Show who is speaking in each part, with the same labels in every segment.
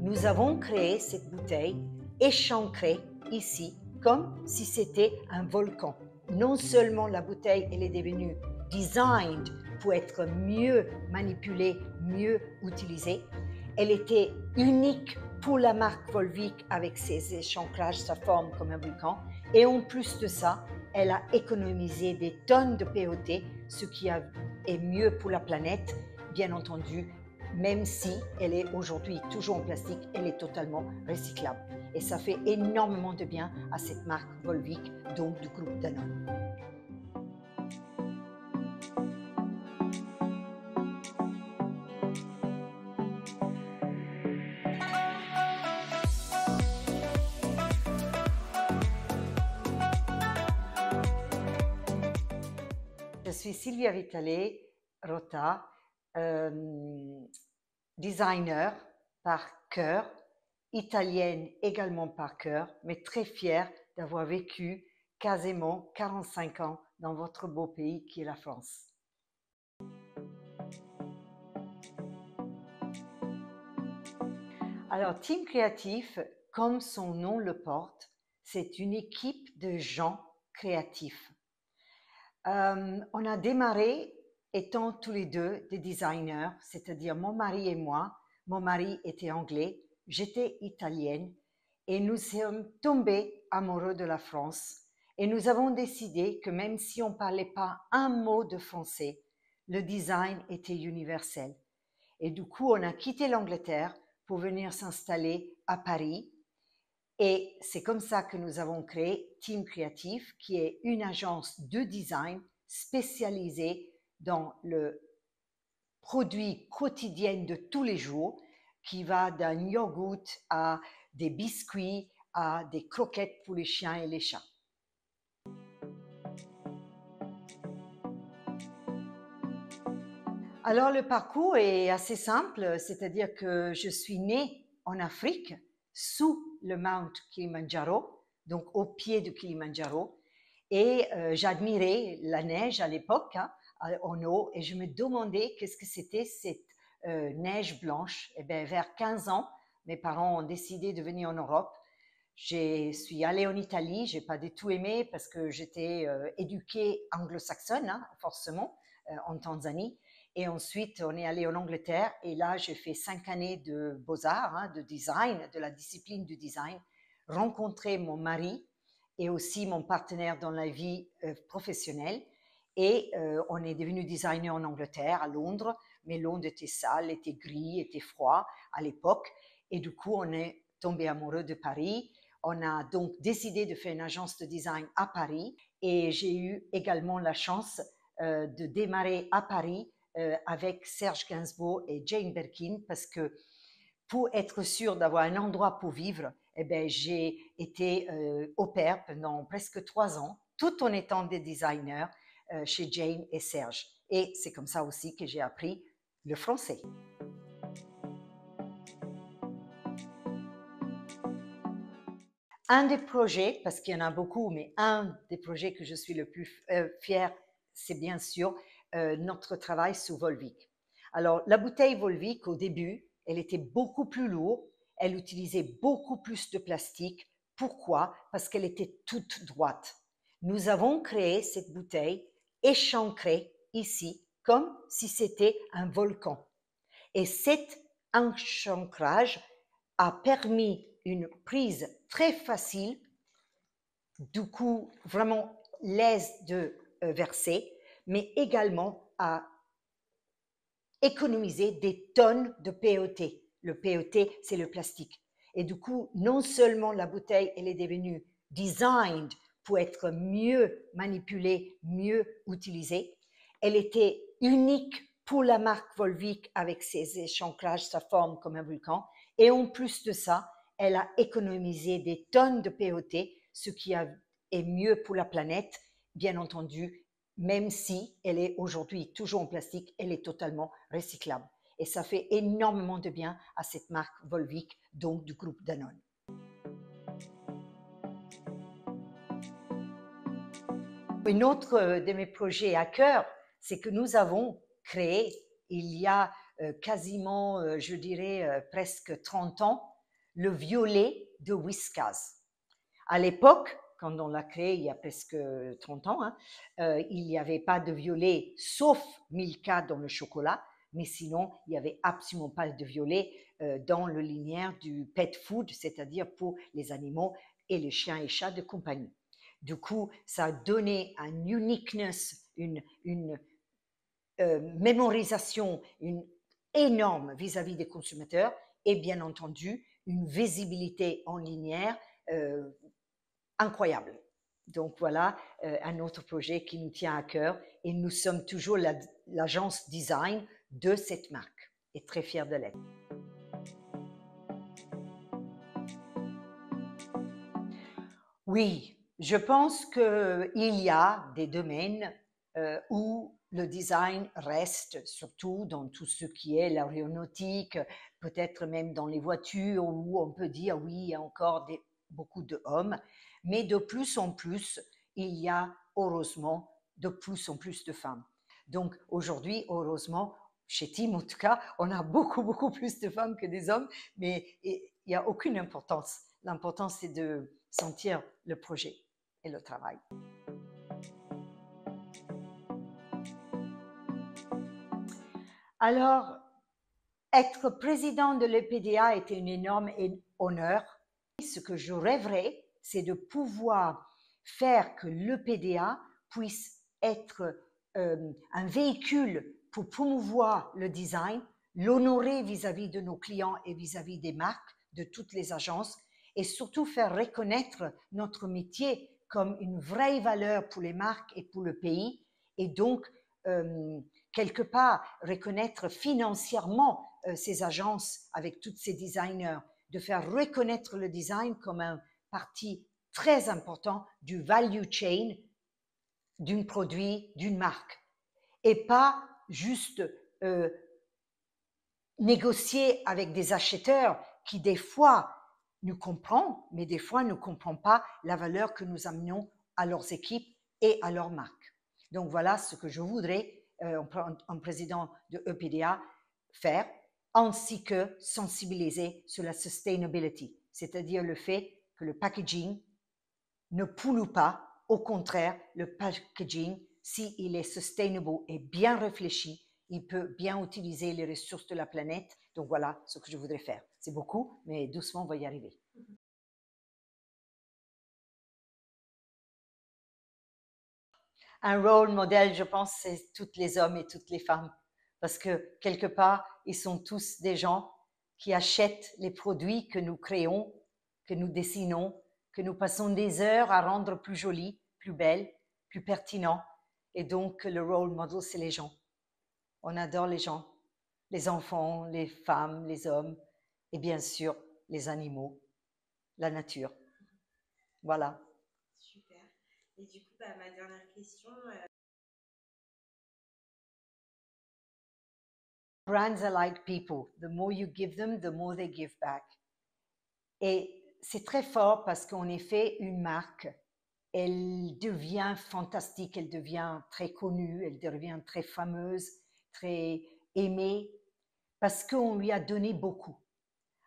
Speaker 1: Nous avons créé cette bouteille échancrée ici comme si c'était un volcan. Non seulement la bouteille elle est devenue designed pour être mieux manipulée, mieux utilisée, elle était unique pour la marque Volvic avec ses échancrages, sa forme comme un volcan. Et en plus de ça, elle a économisé des tonnes de PET, ce qui est mieux pour la planète, bien entendu. Même si elle est aujourd'hui toujours en plastique, elle est totalement recyclable. Et ça fait énormément de bien à cette marque Volvic, donc du groupe Danone. Je suis Silvia Vitale Rota, designer par cœur, italienne également par cœur, mais très fière d'avoir vécu quasiment 45 ans dans votre beau pays qui est la France. Alors, Team Créatif, comme son nom le porte, c'est une équipe de gens créatifs. On a démarré étant tous les deux des designers, c'est-à-dire mon mari et moi. Mon mari était anglais, j'étais italienne et nous sommes tombés amoureux de la France. Et nous avons décidé que même si on ne parlait pas un mot de français, le design était universel. Et du coup, on a quitté l'Angleterre pour venir s'installer à Paris. Et c'est comme ça que nous avons créé Team Créatif, qui est une agence de design spécialisée dans le produit quotidien de tous les jours, qui va d'un yogourt à des biscuits, à des croquettes pour les chiens et les chats. Alors le parcours est assez simple, c'est-à-dire que je suis née en Afrique, sous le Mount Kilimanjaro, donc au pied du Kilimanjaro, et j'admirais la neige à l'époque, en haut, et je me demandais qu'est-ce que c'était cette neige blanche. Et bien, vers 15 ans, mes parents ont décidé de venir en Europe. Je suis allée en Italie, j'ai pas du tout aimé parce que j'étais éduquée anglo-saxonne, forcément, en Tanzanie. Et ensuite, on est allé en Angleterre et là, j'ai fait 5 années de beaux-arts, de design, de la discipline du design, rencontré mon mari et aussi mon partenaire dans la vie professionnelle. Et on est devenu designer en Angleterre, à Londres, mais Londres était sale, était gris, était froid à l'époque. Et du coup, on est tombé amoureux de Paris. On a donc décidé de faire une agence de design à Paris et j'ai eu également la chance de démarrer à Paris avec Serge Gainsbourg et Jane Birkin parce que pour être sûr d'avoir un endroit pour vivre, eh ben, j'ai été au pair pendant presque 3 ans, tout en étant des designers chez Jane et Serge. Et c'est comme ça aussi que j'ai appris le français. Un des projets, parce qu'il y en a beaucoup, mais un des projets que je suis le plus fière, c'est bien sûr notre travail sur Volvic. Alors, la bouteille Volvic, au début, elle était beaucoup plus lourde, elle utilisait beaucoup plus de plastique. Pourquoi? Parce qu'elle était toute droite. Nous avons créé cette bouteille échancrée ici, comme si c'était un volcan. Et cet échancrage a permis une prise très facile, du coup vraiment l'aise de verser, mais également à économiser des tonnes de PET. Le PET, c'est le plastique. Et du coup, non seulement la bouteille, elle est devenue designed pour être mieux manipulée, mieux utilisée, elle était unique pour la marque Volvic avec ses échancrages, sa forme comme un volcan. Et en plus de ça, elle a économisé des tonnes de PET, ce qui est mieux pour la planète, bien entendu, même si elle est aujourd'hui toujours en plastique, elle est totalement recyclable. et ça fait énormément de bien à cette marque Volvic, donc du groupe Danone. Un autre de mes projets à cœur, c'est que nous avons créé, il y a quasiment, je dirais, presque 30 ans, le violet de Whiskas. À l'époque, quand on l'a créé il y a presque 30 ans, il n'y avait pas de violet, sauf Milka dans le chocolat, mais sinon, il n'y avait absolument pas de violet dans le linéaire du pet food, c'est-à-dire pour les animaux et les chiens et chats de compagnie. Du coup, ça a donné un uniqueness, une mémorisation énorme vis-à-vis des consommateurs et bien entendu, une visibilité en linéaire incroyable. Donc voilà un autre projet qui nous tient à cœur et nous sommes toujours l'agence design de cette marque et très fiers de l'être. Oui, je pense qu'il y a des domaines où le design reste, surtout dans tout ce qui est l'aéronautique, peut-être même dans les voitures, où on peut dire oui, il y a encore beaucoup d'hommes, mais de plus en plus, il y a heureusement de plus en plus de femmes. Donc aujourd'hui, heureusement, chez Tim en tout cas, on a beaucoup plus de femmes que des hommes, mais il n'y a aucune importance. L'important, c'est de sentir le projet et le travail. Alors, être président de l'EPDA était un énorme honneur. Ce que je rêverais, c'est de pouvoir faire que l'EPDA puisse être un véhicule pour promouvoir le design, l'honorer vis-à-vis de nos clients et vis-à-vis des marques, de toutes les agences, et surtout faire reconnaître notre métier comme une vraie valeur pour les marques et pour le pays, et donc quelque part reconnaître financièrement ces agences avec tous ces designers, de faire reconnaître le design comme un partie très important du value chain d'un produit, d'une marque, et pas juste négocier avec des acheteurs qui des fois nous comprennent, mais des fois ne comprennent pas la valeur que nous amenons à leurs équipes et à leurs marques. Donc voilà ce que je voudrais en président de EPDA faire, ainsi que sensibiliser sur la sustainability, c'est-à-dire le fait que le packaging ne pollue pas, au contraire, le packaging, s'il est sustainable et bien réfléchi, il peut bien utiliser les ressources de la planète. Donc voilà ce que je voudrais faire. C'est beaucoup, mais doucement, on va y arriver. Un rôle modèle, je pense, c'est tous les hommes et toutes les femmes. Parce que quelque part, ils sont tous des gens qui achètent les produits que nous créons, que nous dessinons, que nous passons des heures à rendre plus jolis, plus belles, plus pertinents. Et donc, le role model, c'est les gens. On adore les gens, les enfants, les femmes, les hommes, et bien sûr, les animaux, la nature. Voilà.
Speaker 2: Super. Et du coup, ma dernière question.
Speaker 1: Brands are like people. The more you give them, the more they give back. Et c'est très fort parce qu'en effet, une marque, elle devient fantastique, elle devient très connue, elle devient très fameuse, très aimée, parce qu'on lui a donné beaucoup.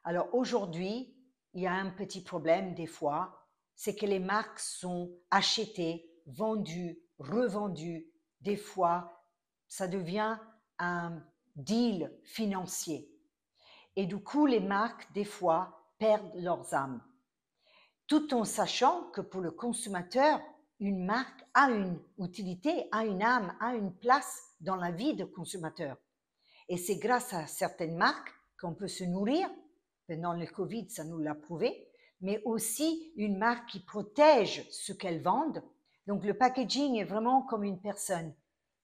Speaker 1: Alors aujourd'hui, il y a un petit problème des fois, c'est que les marques sont achetées, vendues, revendues. Des fois, ça devient un deal financier. Et du coup, les marques, des fois, perdent leurs âmes. Tout en sachant que pour le consommateur, une marque a une utilité, a une âme, a une place dans la vie du consommateur. Et c'est grâce à certaines marques qu'on peut se nourrir. Pendant le Covid, ça nous l'a prouvé. Mais aussi une marque qui protège ce qu'elle vend. Donc le packaging est vraiment comme une personne.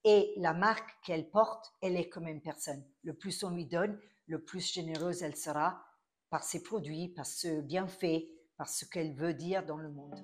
Speaker 1: Et la marque qu'elle porte, elle est comme une personne. Le plus on lui donne, le plus généreuse elle sera par ses produits, par ce bienfait, par ce qu'elle veut dire dans le monde.